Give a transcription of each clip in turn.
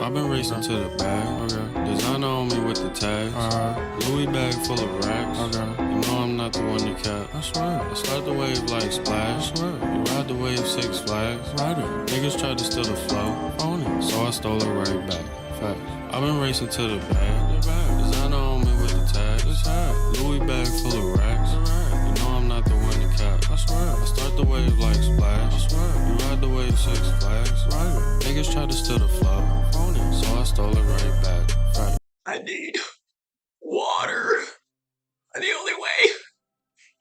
I've been racing to the bag. Okay. Designer on me with the tags. Louis bag full of racks. Okay. You know I'm not the one to cap. I swear. I start the wave like Splash. I swear. You ride the wave Six Flags. Ride it. Niggas tried to steal the flow. Phone it. So I stole it right back. Facts. I've been racing to the bag. Designer on me with the tags. Louis bag full of racks. You know I'm not the one to cap. I swear. I start the wave like Splash. I swear. You ride the wave Six Flags. Ride it. Niggas tried to steal the flow. Phone it. So I stole it right back. Facts. I need water. And the only way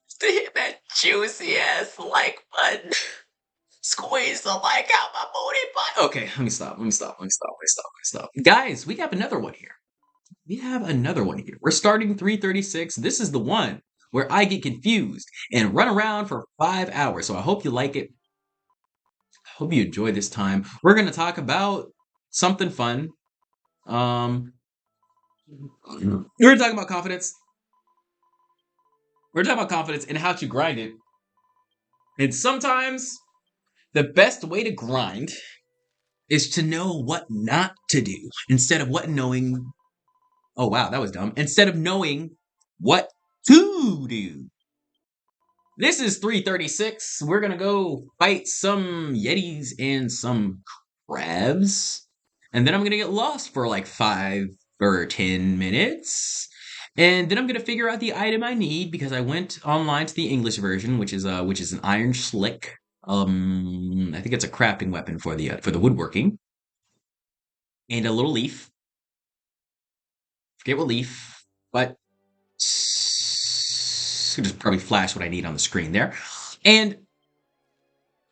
is to hit that juicy ass like button. Squeeze the like out my booty button. Okay, let me stop. Guys, we have another one here. We're starting 336. This is the one where I get confused and run around for 5 hours. So I hope you like it. I hope you enjoy this time. We're going to talk about something fun. We're talking about confidence. We're talking about confidence and how to grind it. And sometimes the best way to grind is to know what not to do instead of knowing. Oh, wow, that was dumb. Instead of knowing what to do. This is 336. We're going to go fight some yetis and some crabs. And then I'm going to get lost for like 5 or 10 minutes. And then I'm going to figure out the item I need because I went online to the English version, which is an iron slick. I think it's a crafting weapon for the woodworking. And a little leaf. Forget what leaf, but just probably flash what I need on the screen there. And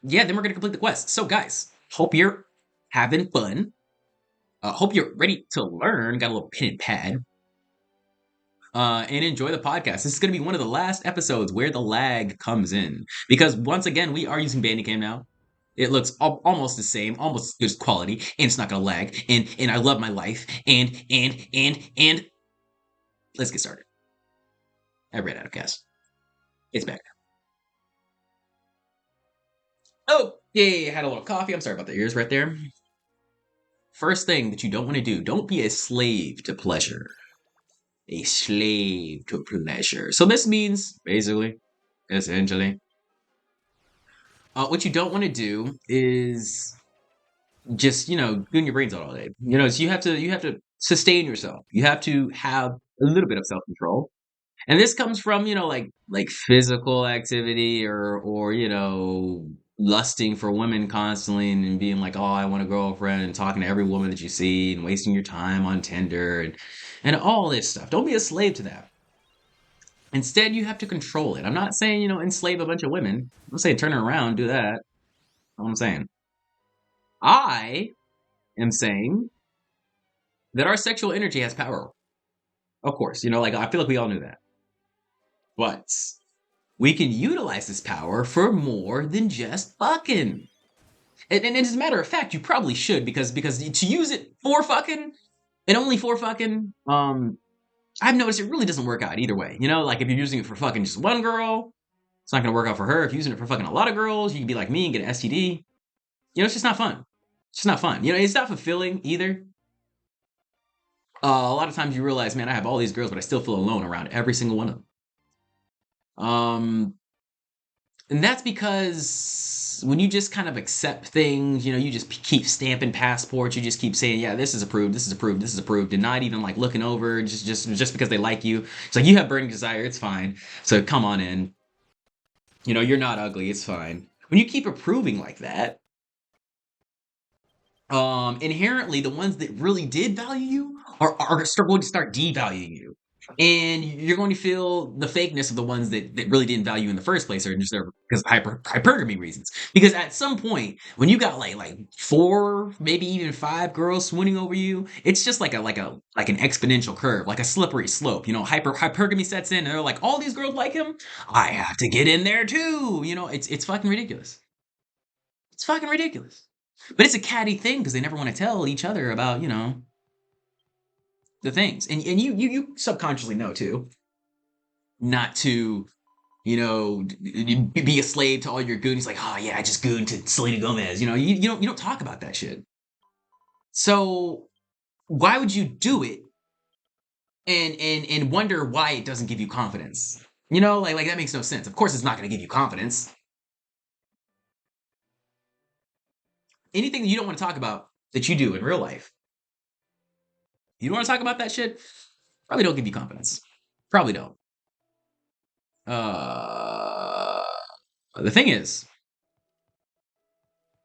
yeah, then we're going to complete the quest. So guys, hope you're having fun. Hope you're ready to learn. Got a little pen and pad. And enjoy the podcast. This is going to be one of the last episodes where the lag comes in. Because once again, we are using Bandicam now. It looks almost the same, almost as good quality, and it's not going to lag. And I love my life. And let's get started. I ran out of gas. It's back now. Oh, yeah, had a little coffee. I'm sorry about the ears right there. First thing that you don't want to do, don't be a slave to pleasure. A slave to pleasure. So this means, basically, essentially, what you don't want to do is just, doing your brains out all day. So you have to sustain yourself. You have to have a little bit of self-control. And this comes from, like physical activity or lusting for women constantly and being like, oh, I want a girlfriend and talking to every woman that you see and wasting your time on Tinder and all this stuff. Don't be a slave to that. Instead, you have to control it. I'm not saying, enslave a bunch of women. I'm saying turn it around, do that. That's what I'm saying. I am saying that our sexual energy has power. Of course, I feel like we all knew that. But we can utilize this power for more than just fucking. And as a matter of fact, you probably should because to use it for fucking and only for fucking, I've noticed it really doesn't work out either way. Like if you're using it for fucking just one girl, it's not going to work out for her. If you're using it for fucking a lot of girls, you can be like me and get an STD. It's just not fun. It's just not fun. It's not fulfilling either. A lot of times you realize, man, I have all these girls, but I still feel alone around every single one of them. And that's because when you just kind of accept things, you just keep stamping passports, you just keep saying, yeah, this is approved, and not even like looking over just because they like you. It's like you have burning desire, it's fine. So come on in. You're not ugly, it's fine. When you keep approving like that, inherently the ones that really did value you are going to start devaluing you. And you're going to feel the fakeness of the ones that really didn't value you in the first place, or just there because of hypergamy reasons. Because at some point, when you got like 4, maybe even 5 girls swooning over you, it's just like an exponential curve, like a slippery slope. Hypergamy sets in, and they're like, all these girls like him, I have to get in there too. It's fucking ridiculous. It's fucking ridiculous. But it's a catty thing because they never want to tell each other about the things. And you subconsciously know too, not to, be a slave to all your goonies. Like, oh yeah, I just gooned to Selena Gomez. You don't talk about that shit. So why would you do it and wonder why it doesn't give you confidence? You know, like that makes no sense. Of course it's not going to give you confidence. Anything that you don't want to talk about that you do in real life, you don't want to talk about that shit, probably don't give you confidence. Probably don't. Uh, the thing is,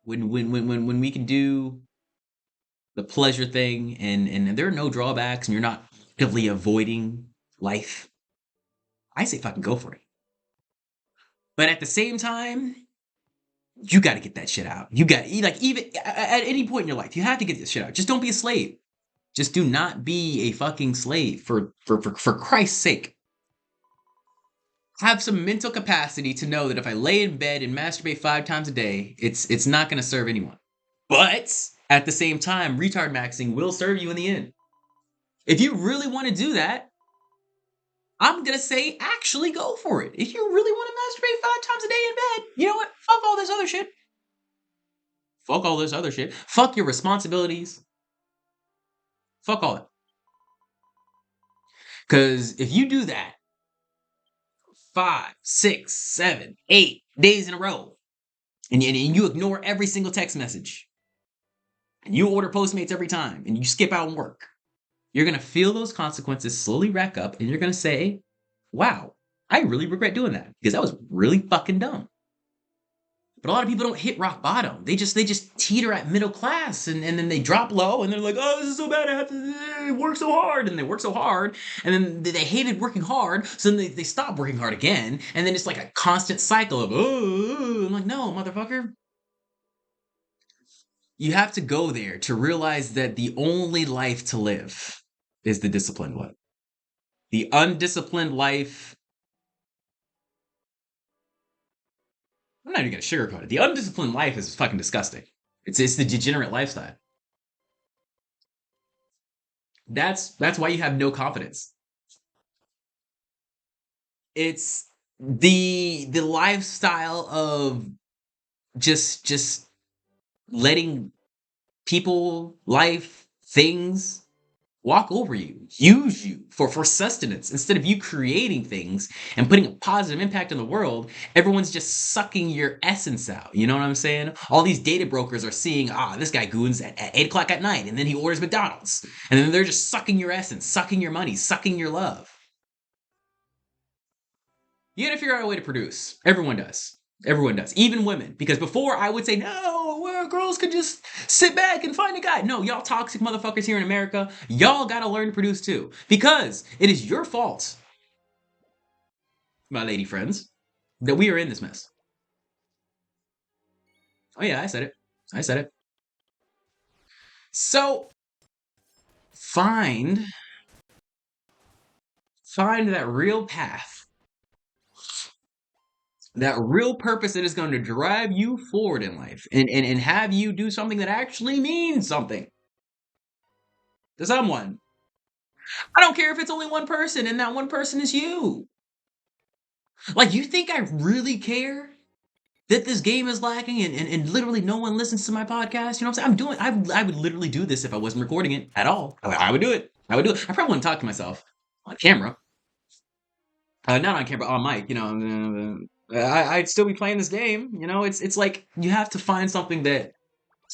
when we can do the pleasure thing and there are no drawbacks and you're not actively avoiding life, I say fucking go for it. But at the same time, you got to get that shit out. You got like even at any point in your life, you have to get this shit out. Just don't be a slave. Just do not be a fucking slave for Christ's sake. Have some mental capacity to know that if I lay in bed and masturbate 5 times a day, it's not going to serve anyone. But at the same time, retard maxing will serve you in the end. If you really want to do that, I'm going to say actually go for it. If you really want to masturbate 5 times a day in bed, you know what? Fuck all this other shit. Fuck all this other shit. Fuck your responsibilities. Fuck all that. Because if you do that 5, 6, 7, 8 days in a row, and you ignore every single text message, and you order Postmates every time, and you skip out on work, you're going to feel those consequences slowly rack up, and you're going to say, wow, I really regret doing that, because that was really fucking dumb. But a lot of people don't hit rock bottom. They just teeter at middle class, and then they drop low, and they're like, oh, this is so bad, I have to work so hard. And they work so hard, and then they hated working hard, so then they stop working hard again, and then it's like a constant cycle of, oh, I'm like, no, motherfucker. You have to go there to realize that the only life to live is the disciplined one. The undisciplined life, I'm not even gonna sugarcoat it. The undisciplined life is fucking disgusting. It's the degenerate lifestyle. That's why you have no confidence. It's the lifestyle of just letting people, life, things walk over you, use you for sustenance. Instead of you creating things and putting a positive impact on the world, everyone's just sucking your essence out. You know what I'm saying? All these data brokers are seeing, this guy goons at 8 o'clock at night, and then he orders McDonald's. And then they're just sucking your essence, sucking your money, sucking your love. You gotta figure out a way to produce. Everyone does. Everyone does. Even women. Because before I would say, no, well, girls could just sit back and find a guy. No, y'all toxic motherfuckers here in America, y'all gotta learn to produce too. Because it is your fault, my lady friends, that we are in this mess. Oh yeah, I said it. I said it. So, find that real path. That real purpose that is going to drive you forward in life and have you do something that actually means something to someone. I don't care if it's only one person and that one person is you. Like, you think I really care that this game is lacking and literally no one listens to my podcast? You know what I'm saying? I would literally do this if I wasn't recording it at all. I would do it. I probably wouldn't talk to myself on camera. Not on camera, on mic, you know. I'd still be playing this game. You know, it's like you have to find something that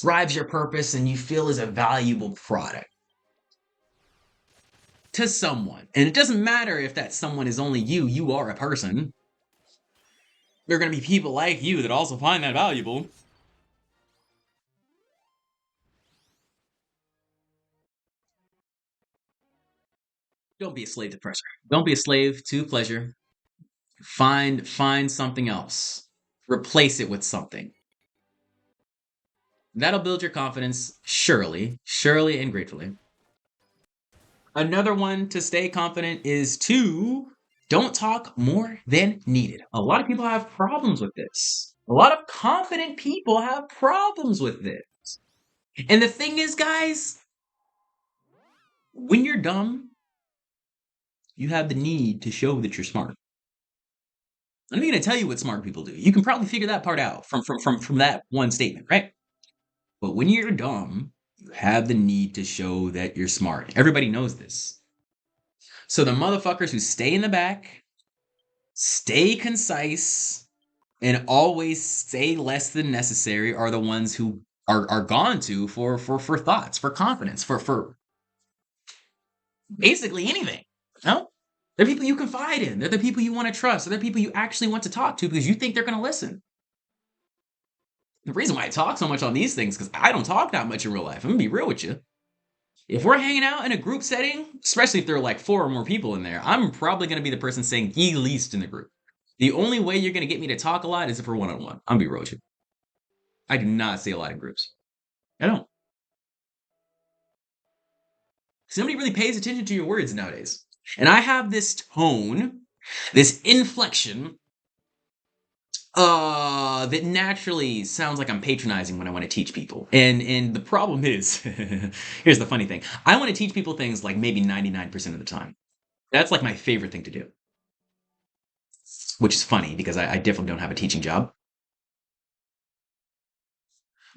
drives your purpose and you feel is a valuable product to someone. And it doesn't matter if that someone is only you. You are a person. There are going to be people like you that also find that valuable. Don't be a slave to pressure. Don't be a slave to pleasure. Find something else. Replace it with something. That'll build your confidence, surely and gratefully. Another one to stay confident is to don't talk more than needed. A lot of people have problems with this. A lot of confident people have problems with this. And the thing is, guys, when you're dumb, you have the need to show that you're smart. I'm not going to tell you what smart people do. You can probably figure that part out from that one statement, right? But when you're dumb, you You have the need to show that you're smart. Everybody knows this. So the motherfuckers who stay in the back, stay concise, and always say less than necessary are the ones who are gone to for thoughts, for confidence, for basically anything. No? They're people you confide in. They're the people you want to trust. They're the people you actually want to talk to because you think they're going to listen. The reason why I talk so much on these things is because I don't talk that much in real life. I'm going to be real with you. If we're hanging out in a group setting, especially if there are like 4 or more people in there, I'm probably going to be the person saying the least in the group. The only way you're going to get me to talk a lot is if we're one-on-one. I'm going to be real with you. I do not say a lot in groups. I don't. Nobody really pays attention to your words nowadays. And I have this tone, this inflection, that naturally sounds like I'm patronizing when I want to teach people. And the problem is, here's the funny thing. I want to teach people things like maybe 99% of the time. That's like my favorite thing to do. Which is funny because I definitely don't have a teaching job.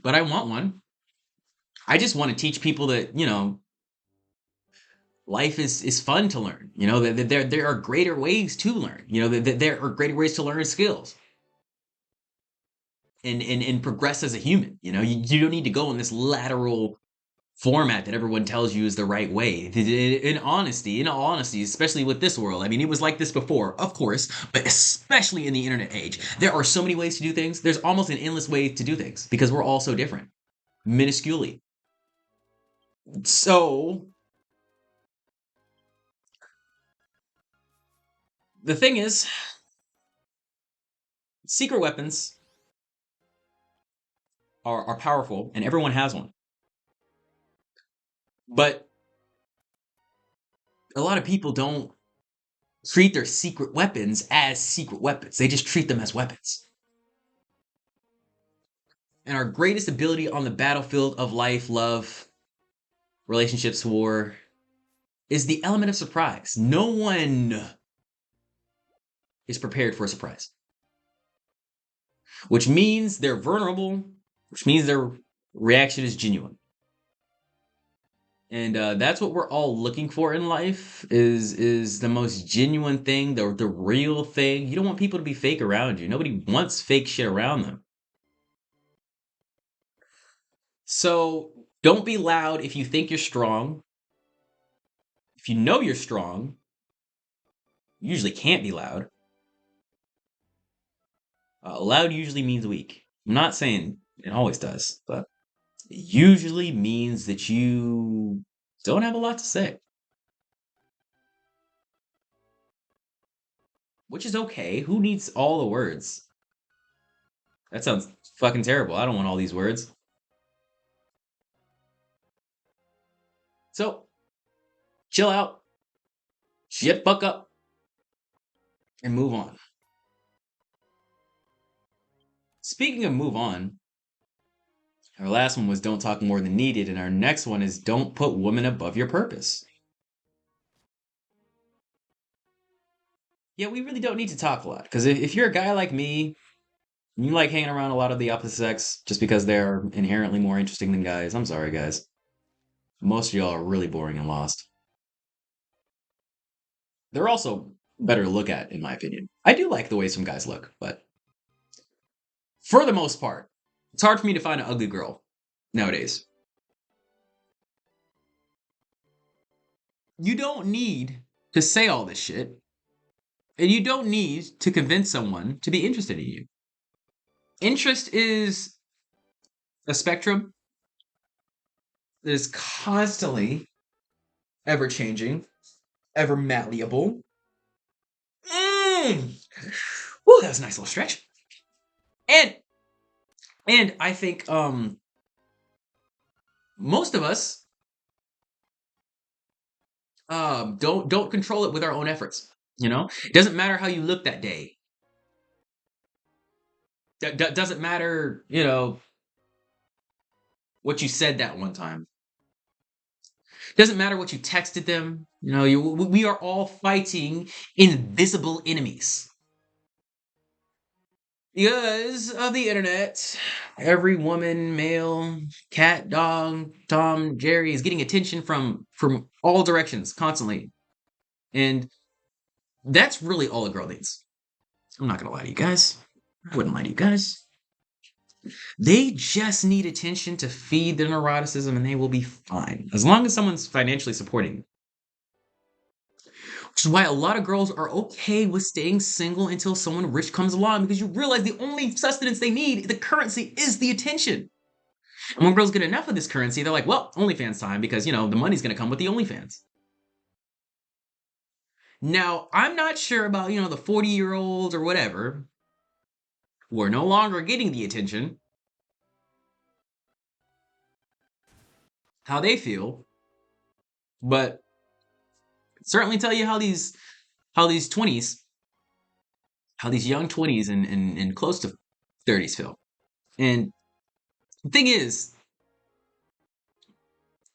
But I want one. I just want to teach people that, life is fun to learn. That there are greater ways to learn. That there are greater ways to learn skills. And progress as a human. You don't need to go in this lateral format that everyone tells you is the right way. In all honesty, especially with this world, I mean, it was like this before, of course, but especially in the internet age, there are so many ways to do things. There's almost an endless way to do things because we're all so different, minusculely. So the thing is, secret weapons are powerful, and everyone has one. But a lot of people don't treat their secret weapons as secret weapons. They just treat them as weapons. And our greatest ability on the battlefield of life, love, relationships, war, is the element of surprise. No one is prepared for a surprise. Which means they're vulnerable, which means their reaction is genuine. And that's what we're all looking for in life is the most genuine thing, the real thing. You don't want people to be fake around you. Nobody wants fake shit around them. So don't be loud if you think you're strong. If you know you're strong, you usually can't be loud. Loud usually means weak. I'm not saying it always does, but it usually means that you don't have a lot to say. Which is okay. Who needs all the words? That sounds fucking terrible. I don't want all these words. So, chill out, shit fuck up, and move on. Speaking of move on, our last one was don't talk more than needed, and our next one is don't put women above your purpose. Yeah, we really don't need to talk a lot, because if you're a guy like me, and you like hanging around a lot of the opposite sex just because they're inherently more interesting than guys, I'm sorry, guys. Most of y'all are really boring and lost. They're also better to look at, in my opinion. I do like the way some guys look, but for the most part, it's hard for me to find an ugly girl nowadays. You don't need to say all this shit, and you don't need to convince someone to be interested in you. Interest is a spectrum that is constantly ever changing, ever malleable. Woo, that was a nice little stretch. And I think most of us don't control it with our own efforts. It doesn't matter how you look that day. Doesn't matter, what you said that one time. Doesn't matter what you texted them. We are all fighting invisible enemies. Because of the internet, every woman, male, cat, dog, Tom, Jerry is getting attention from all directions constantly. And that's really all a girl needs. I'm not gonna lie to you guys. I wouldn't lie to you guys. They just need attention to feed their neuroticism and they will be fine. As long as someone's financially supporting. Which is why a lot of girls are okay with staying single until someone rich comes along because you realize the only sustenance they need, the currency, is the attention. And when girls get enough of this currency, they're like, well, OnlyFans time because, the money's going to come with the OnlyFans. Now, I'm not sure about, the 40-year-olds or whatever who are no longer getting the attention, how they feel, but certainly tell you how these 20s, how these young 20s and close to 30s feel. And the thing is,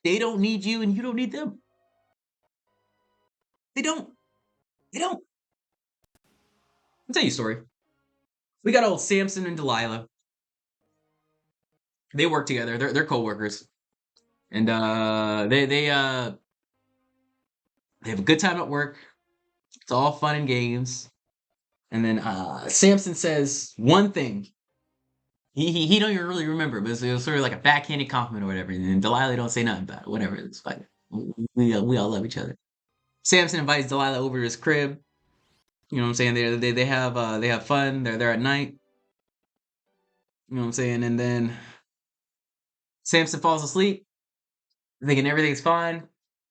they don't need you and you don't need them. They don't. They don't. I'll tell you a story. We got old Samson and Delilah. They work together. They're co-workers. And they have a good time at work. It's all fun and games. And then Samson says one thing. He don't even really remember, but it was sort of like a backhanded compliment or whatever. And Delilah don't say nothing about it. Whatever, it's fine. We all love each other. Samson invites Delilah over to his crib. You know what I'm saying? They have fun. They're there at night. You know what I'm saying? And then Samson falls asleep, thinking everything's fine.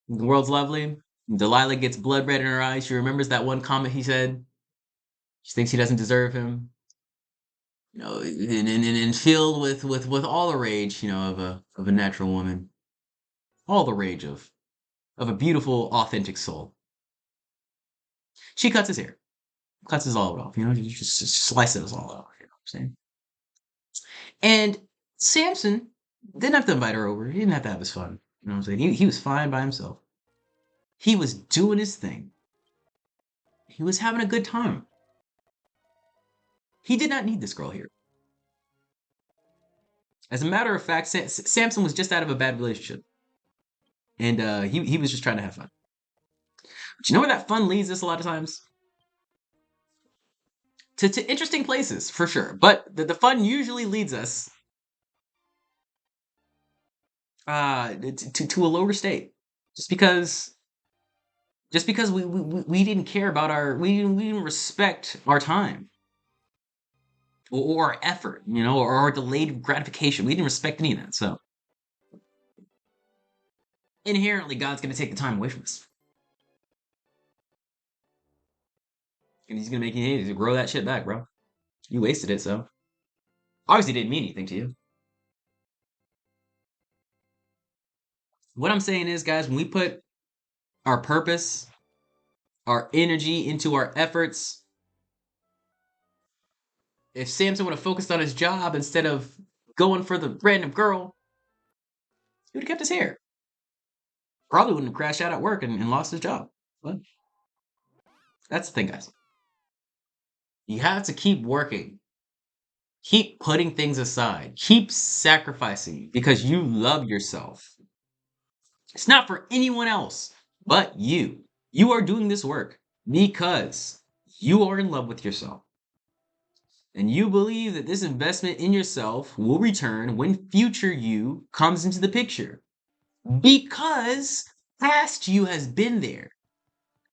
The world's lovely. Delilah gets blood red in her eyes. She remembers that one comment he said. She thinks he doesn't deserve him. And filled with all the rage, of a natural woman. All the rage of a beautiful, authentic soul. She cuts his hair. Cuts his all off, just slices it all off, you know what I'm saying? And Samson didn't have to invite her over. He didn't have to have his fun. You know what I'm saying? He was fine by himself. He was doing his thing. He was having a good time. He did not need this girl here. As a matter of fact, Samson was just out of a bad relationship. And he was just trying to have fun. But you know where that fun leads us a lot of times? To interesting places, for sure. But the fun usually leads us to a lower state. Just because we didn't care about we didn't respect our time. Or our effort, or our delayed gratification. We didn't respect any of that. So inherently, God's going to take the time away from us. And he's going to make you grow that shit back, bro. You wasted it, so. Obviously didn't mean anything to you. What I'm saying is, guys, when we put our purpose, our energy into our efforts, if Samson would have focused on his job instead of going for the random girl, he would have kept his hair. Probably wouldn't have crashed out at work and lost his job. But that's the thing, guys. You have to keep working. Keep putting things aside. Keep sacrificing because you love yourself. It's not for anyone else but you. You are doing this work because you are in love with yourself. And you believe that this investment in yourself will return when future you comes into the picture. Because past you has been there.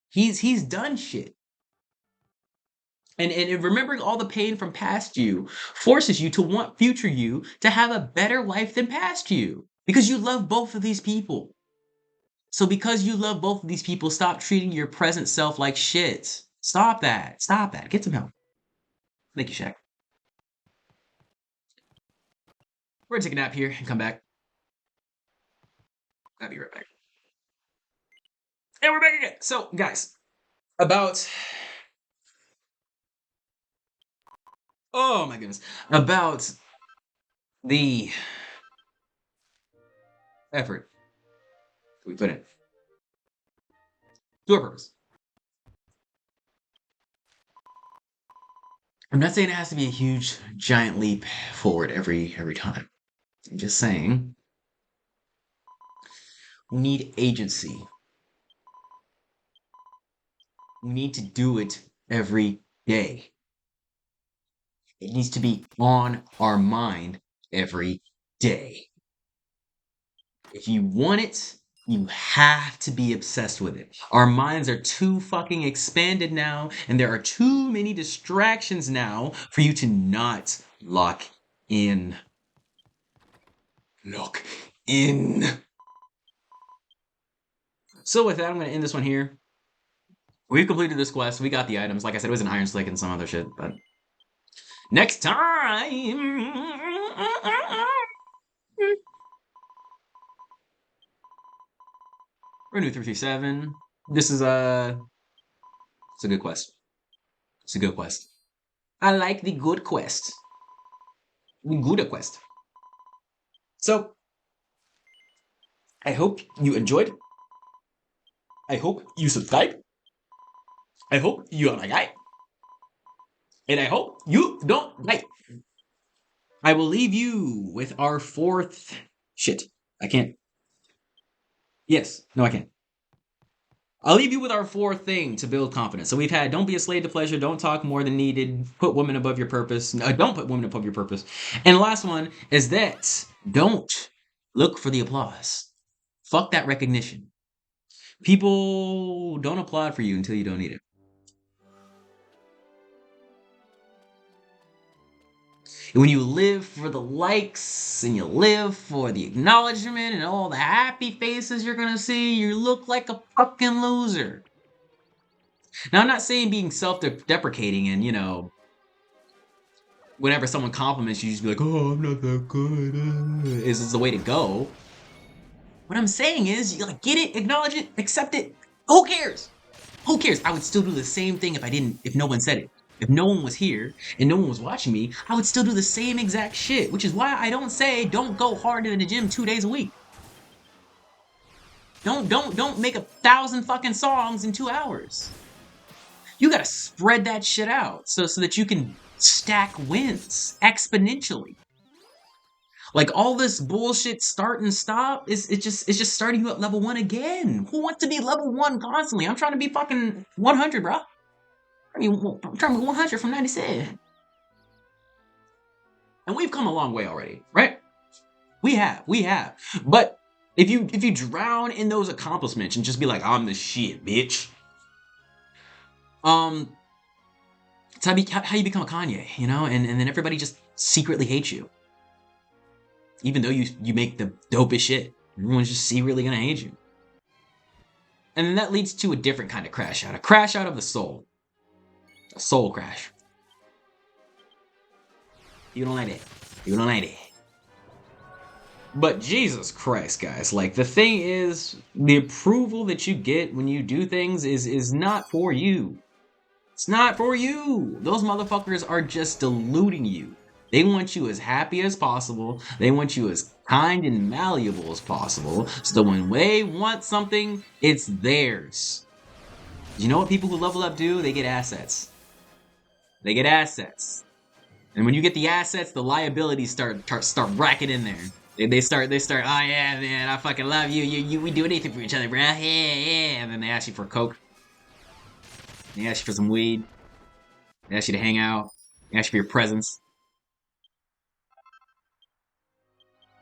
He's done shit. And remembering all the pain from past you forces you to want future you to have a better life than past you. Because you love both of these people. So because you love both of these people, stop treating your present self like shit. Stop that. Stop that. Get some help. Thank you, Shaq. We're gonna take a nap here and come back. I'll be right back. And we're back again. So, guys, about... Oh, my goodness. About the effort we put in to our purpose. I'm not saying it has to be a huge, giant leap forward every time. I'm just saying we need agency. We need to do it every day. It needs to be on our mind every day. If you want it, you have to be obsessed with it. Our minds are too fucking expanded now, and there are too many distractions now for you to not lock in. Lock in. So with that, I'm going to end this one here. We've completed this quest. We got the items. Like I said, it was an Iron Slick and some other shit, but next time. Renew 337. This is it's a good quest. It's a good quest. I like the good quest. The good quest. So I hope you enjoyed. I hope you subscribe. I hope you are my guy. And I hope you don't like. I will leave you with our fourth shit. I can't. Yes. No, I can't. I'll leave you with our fourth thing to build confidence. So we've had don't be a slave to pleasure, don't talk more than needed, put women above your purpose. No, don't put women above your purpose. And the last one is that don't look for the applause. Fuck that recognition. People don't applaud for you until you don't need it. And when you live for the likes and you live for the acknowledgement and all the happy faces you're gonna see, you look like a fucking loser. Now, I'm not saying being self-deprecating and, whenever someone compliments you, just be like, oh, I'm not that good, is the way to go. What I'm saying is, you get it, acknowledge it, accept it. Who cares? Who cares? I would still do the same thing if no one said it. If no one was here and no one was watching me, I would still do the same exact shit, which is why I don't say don't go hard in the gym 2 days a week. Don't make 1,000 fucking songs in 2 hours. You gotta spread that shit out so that you can stack wins exponentially. Like all this bullshit start and stop it's just starting you at level 1 again. Who wants to be level 1 constantly? I'm trying to be fucking 100, bro. I'm trying to be 100 from 97. And we've come a long way already, right? We have. But if you drown in those accomplishments and just be like, I'm the shit, bitch. It's how you become a Kanye, and then everybody just secretly hates you. Even though you make the dopest shit. Everyone's just secretly gonna hate you. And then that leads to a different kind of crash out. A crash out of the soul. A soul crash. You don't like it. You don't like it. But Jesus Christ, guys. The thing is, the approval that you get when you do things is not for you. It's not for you. Those motherfuckers are just deluding you. They want you as happy as possible. They want you as kind and malleable as possible. So when they want something, it's theirs. You know what people who level up do? They get assets. They get assets. And when you get the assets, the liabilities start racking in there. They start, oh yeah, man, I fucking love you. We do anything for each other, bro. Yeah. And then they ask you for coke. They ask you for some weed. They ask you to hang out. They ask you for your presence.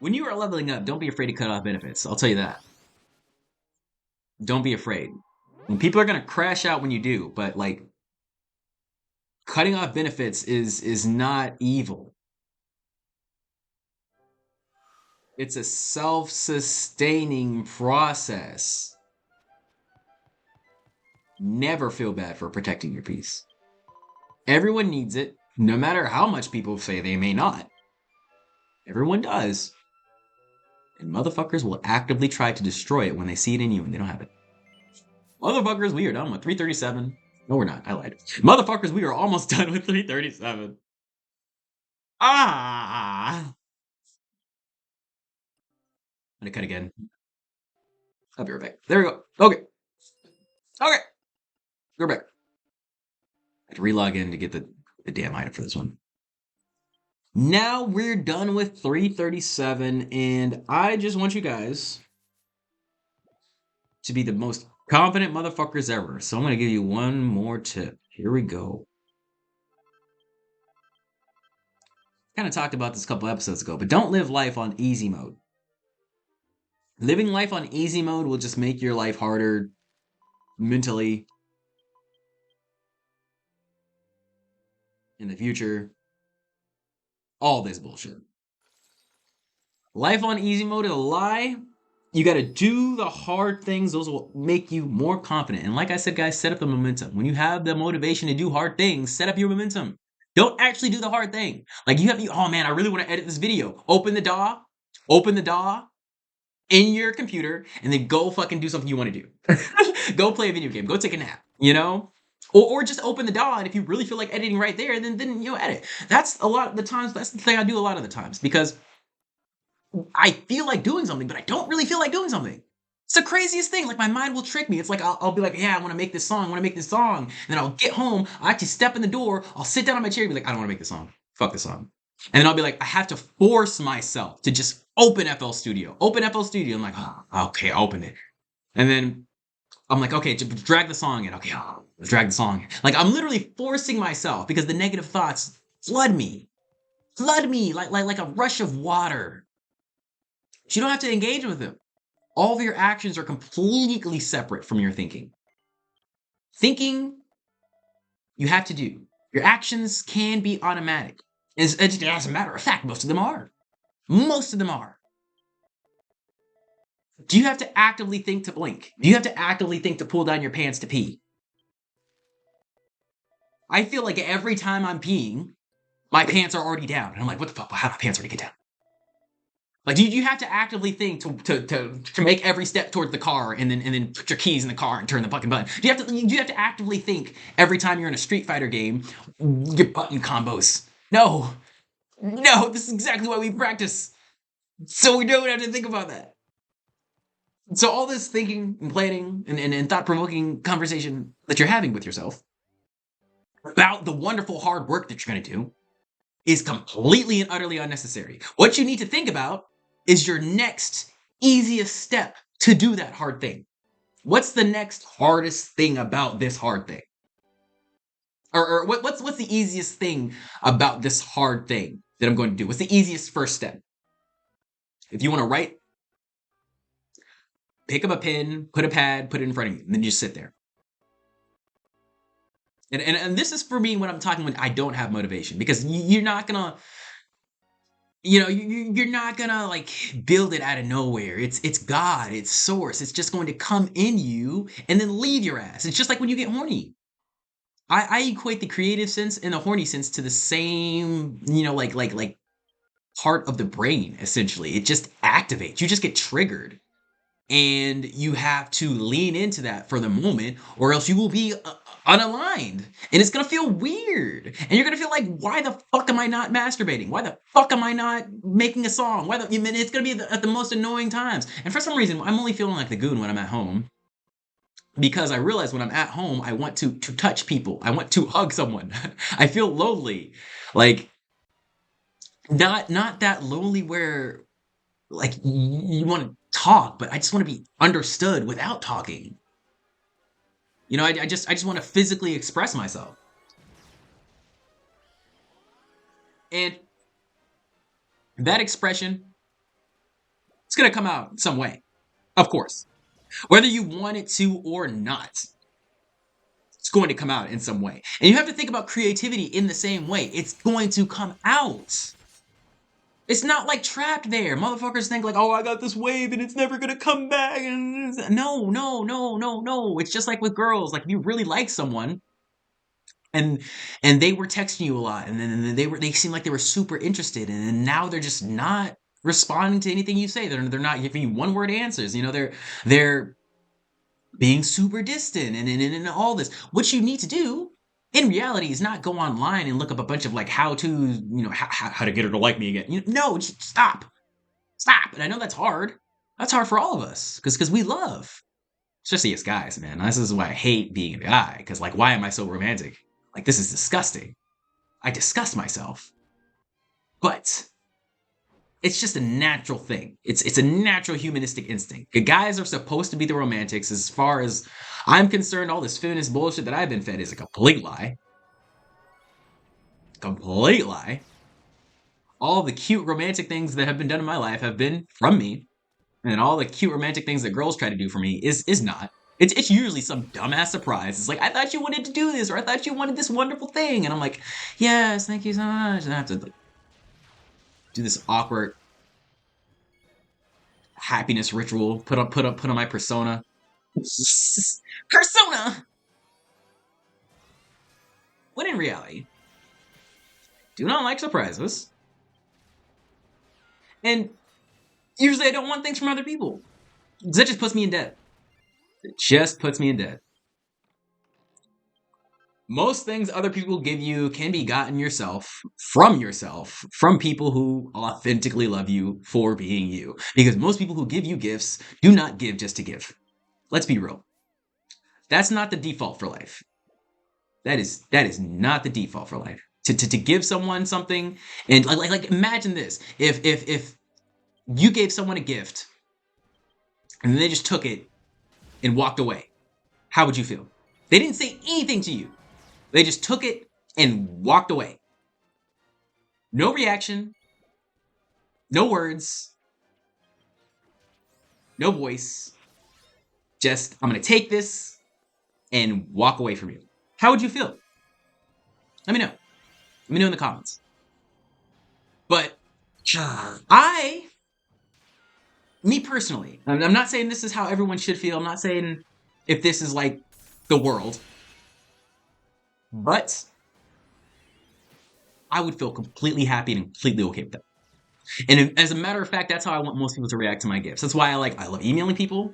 When you are leveling up, don't be afraid to cut off benefits. I'll tell you that. Don't be afraid. And people are gonna crash out when you do, but cutting off benefits is not evil. It's a self-sustaining process. Never feel bad for protecting your peace. Everyone needs it, no matter how much people say they may not. Everyone does. And motherfuckers will actively try to destroy it when they see it in you and they don't have it. Motherfuckers, we are done with 337. No, we're not. I lied. Motherfuckers, we are almost done with 337. I'm gonna cut again. I'll be right back. There we go. Okay. We're back. I had to relog in to get the the damn item for this one. Now we're done with 337, and I just want you guys to be the most confident motherfuckers ever. So I'm going to give you one more tip. Here we go. Kind of talked about this a couple episodes ago, but don't live life on easy mode. Living life on easy mode will just make your life harder mentally in the future. All this bullshit. Life on easy mode is a lie. You got to do the hard things. Those will make you more confident. And like I said, guys, set up the momentum. When you have the motivation to do hard things, set up your momentum. Don't actually do the hard thing. Like oh man, I really want to edit this video. Open the DAW in your computer, and then go fucking do something you want to do. Go play a video game. Go take a nap, you know? Or just open the DAW, and if you really feel like editing right there, then edit. That's a lot of the times. That's the thing I do a lot of the times, because I feel like doing something, but I don't really feel like doing something. It's the craziest thing. Like, my mind will trick me. It's like, I'll be like, yeah, I want to make this song. And then I'll get home. I'll actually step in the door. I'll sit down on my chair and be like, I don't want to make this song. Fuck this song. And then I'll be like, I have to force myself to just open FL Studio. I'm like, oh, okay, I'll open it. And then I'm like, okay, drag the song in. Okay, drag the song in. Like, I'm literally forcing myself, because the negative thoughts flood me like a rush of water. You don't have to engage with them. All of your actions are completely separate from your thinking. Thinking, you have to do. Your actions can be automatic. As a matter of fact, most of them are. Do you have to actively think to blink? Do you have to actively think to pull down your pants to pee? I feel like every time I'm peeing, my pants are already down. And I'm like, what the fuck? How do my pants already get down? Like, do you have to actively think to make every step towards the car, and then put your keys in the car and turn the fucking button? Do you have to actively think every time you're in a Street Fighter game, your button combos? No, this is exactly why we practice, so we don't have to think about that. So all this thinking and planning and thought-provoking conversation that you're having with yourself about the wonderful hard work that you're going to do is completely and utterly unnecessary. What you need to think about is your next easiest step to do that hard thing. What's the next hardest thing about this hard thing? Or what's the easiest thing about this hard thing that I'm going to do? What's the easiest first step? If you want to write, pick up a pen, put a pad, put it in front of you, and then just sit there. And this is for me when I'm talking when I don't have motivation, because you're not gonna, you're not gonna like build it out of nowhere. It's God, it's source. It's just going to come in you and then leave your ass. It's just like when you get horny. I equate the creative sense and the horny sense to the same, like part of the brain, essentially. It just activates. You just get triggered. And you have to lean into that for the moment, or else you will be unaligned. And it's going to feel weird. And you're going to feel like, why the fuck am I not masturbating? Why the fuck am I not making a song? It's going to be at the most annoying times. And for some reason, I'm only feeling like the goon when I'm at home. Because I realize when I'm at home, I want to touch people. I want to hug someone. I feel lonely. Like, not that lonely where, like, you want to talk, but I just want to be understood without talking. I just want to physically express myself. And that expression, it's going to come out some way, of course. Whether you want it to or not, it's going to come out in some way. And you have to think about creativity in the same way. It's going to come out. It's not like trapped there. Motherfuckers think like, oh, I got this wave and it's never gonna come back. No. It's just like with girls. Like, if you really like someone and they were texting you a lot, and then they seemed like they were super interested, and now they're just not responding to anything you say. They're not giving you one word answers. They're being super distant and all this. What you need to do in reality is not go online and look up a bunch of like how to, how to get her to like me again. No, just stop. And I know that's hard. That's hard for all of us, because we love, especially as guys, man. This is why I hate being a guy, because like, why am I so romantic? Like, this is disgusting. I disgust myself. But it's just a natural thing. It's a natural humanistic instinct. The guys are supposed to be the romantics. As far as I'm concerned, all this feminist bullshit that I've been fed is a complete lie. Complete lie. All the cute romantic things that have been done in my life have been from me. And all the cute romantic things that girls try to do for me is not. It's usually some dumbass surprise. It's like, I thought you wanted to do this, or I thought you wanted this wonderful thing. And I'm like, yes, thank you so much. And I have to like, do this awkward happiness ritual, put on my persona. Persona! When in reality, do not like surprises. And usually I don't want things from other people. That just puts me in debt. It just puts me in debt. Most things other people give you can be gotten yourself, from people who authentically love you for being you. Because most people who give you gifts do not give just to give. Let's be real. That's not the default for life. That is not the default for life. To give someone something, and like imagine this. If you gave someone a gift and they just took it and walked away, how would you feel? They didn't say anything to you. They just took it and walked away. No reaction, no words, no voice. Just, I'm going to take this and walk away from you. How would you feel? Let me know. Let me know in the comments. But me personally, I'm not saying this is how everyone should feel. I'm not saying if this is like the world. But I would feel completely happy and completely okay with that. And as a matter of fact, that's how I want most people to react to my gifts. That's why I love emailing people.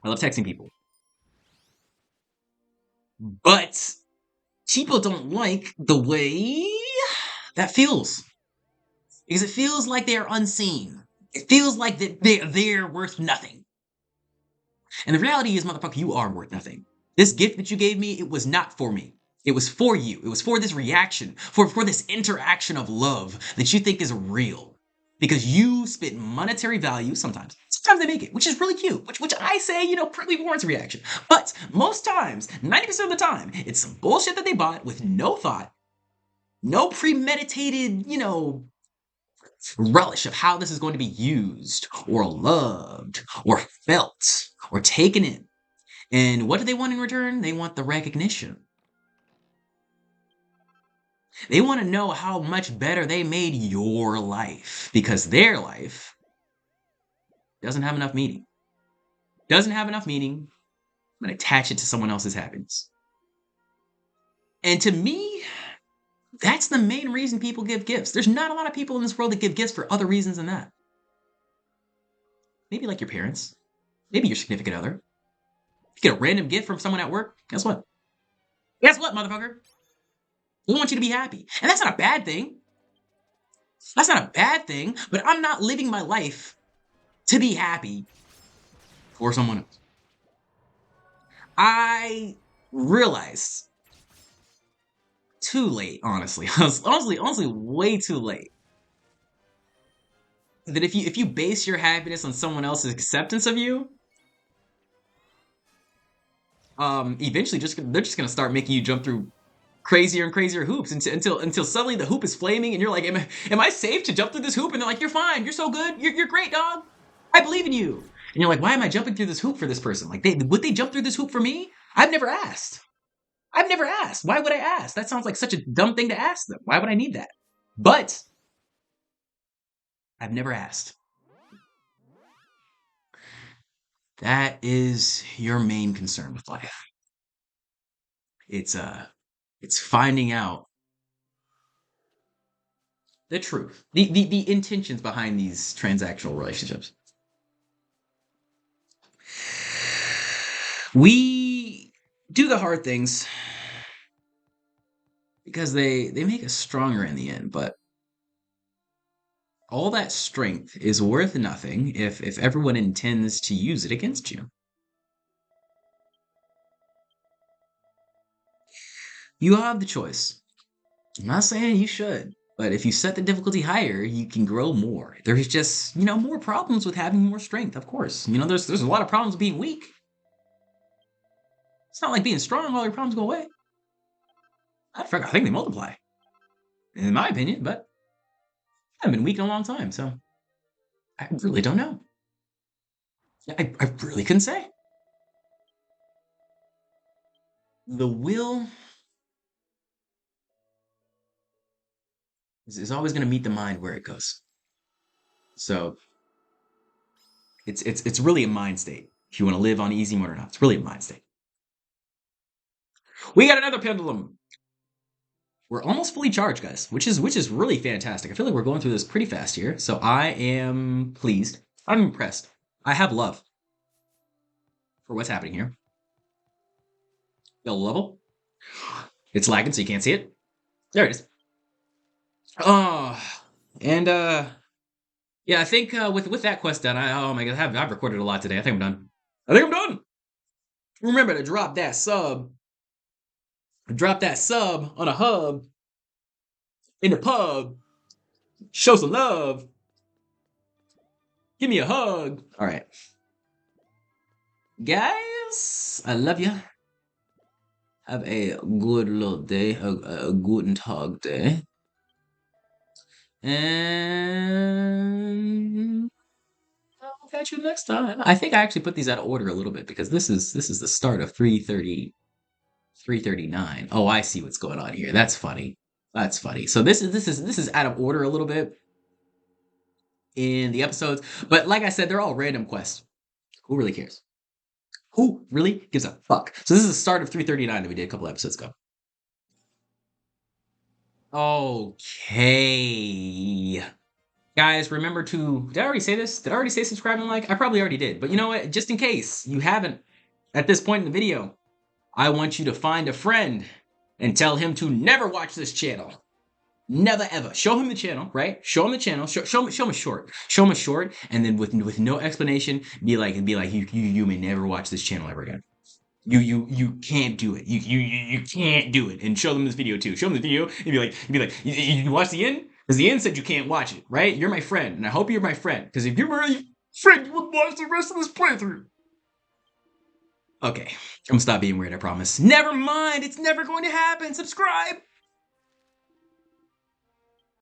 I love texting people. But people don't like the way that feels. Because it feels like they are unseen. It feels like that they're worth nothing. And the reality is, motherfucker, you are worth nothing. This gift that you gave me, it was not for me. It was for you. It was for this reaction, for this interaction of love that you think is real. Because you spit monetary value sometimes. Sometimes they make it, which is really cute, which I say, probably warrants a reaction. But most times, 90% of the time, it's some bullshit that they bought with no thought, no premeditated, relish of how this is going to be used or loved or felt or taken in. And what do they want in return? They want the recognition. They want to know how much better they made your life, because their life doesn't have enough meaning. Doesn't have enough meaning. I'm going to attach it to someone else's happiness. And to me, that's the main reason people give gifts. There's not a lot of people in this world that give gifts for other reasons than that. Maybe like your parents. Maybe your significant other. You get a random gift from someone at work, guess what? Guess what, motherfucker? We want you to be happy. And that's not a bad thing. That's not a bad thing, but I'm not living my life to be happy for someone else. I realized too late, honestly. honestly, way too late. That if you base your happiness on someone else's acceptance of you, eventually they're just gonna start making you jump through crazier and crazier hoops until suddenly the hoop is flaming and you're like, am I safe to jump through this hoop? And they're like, you're fine, you're so good, you're great, dog. I believe in you. And you're like, why am I jumping through this hoop for this person? Like, would they jump through this hoop for me? I've never asked. Why would I ask? That sounds like such a dumb thing to ask them. Why would I need that? But I've never asked. That is your main concern with life. It's finding out the truth, the intentions behind these transactional relationships. We do the hard things because they make us stronger in the end, but all that strength is worth nothing if everyone intends to use it against you. You have the choice. I'm not saying you should, but if you set the difficulty higher, you can grow more. There's just, more problems with having more strength, of course. There's a lot of problems with being weak. It's not like being strong, all your problems go away. I think they multiply, in my opinion, but I haven't been weak in a long time, so I really don't know. I really couldn't say. The will is always going to meet the mind where it goes. So it's really a mind state. If you want to live on easy mode or not, it's really a mind state. We got another pendulum. We're almost fully charged, guys, which is really fantastic. I feel like we're going through this pretty fast here, so I am pleased. I'm impressed. I have love for what's happening here. Yellow level. It's lagging, so you can't see it. There it is. Oh, and yeah, I think with that quest done, oh my god, I've recorded a lot today. I think I'm done. Remember to drop that sub. Drop that sub on a hub in the pub. Show some love. Give me a hug. All right. Guys, I love you. Have a good little day, a guten Tag day. And I'll catch you next time. I think I actually put these out of order a little bit because this is the start of 339. Oh, I see what's going on here. That's funny. That's funny. So this is out of order a little bit in the episodes, but like I said, they're all random quests. Who really cares? Who really gives a fuck? So this is the start of 339 that we did a couple episodes ago. Okay. Guys, remember to... Did I already say this? Did I already say subscribe and like? I probably already did. But you know what? Just in case you haven't at this point in the video, I want you to find a friend and tell him to never watch this channel. Never ever. Show him the channel, right? Show him the channel. Show him a short. Show him a short, and then with no explanation, be like you may never watch this channel ever again. You can't do it. You can't do it. And show them this video too. Show them the video and be like you watch the end because the end said you can't watch it, right? You're my friend, and I hope you're my friend because if you're my friend, you would watch the rest of this playthrough. Okay, I'm gonna stop being weird. I promise. Never mind. It's never going to happen. Subscribe.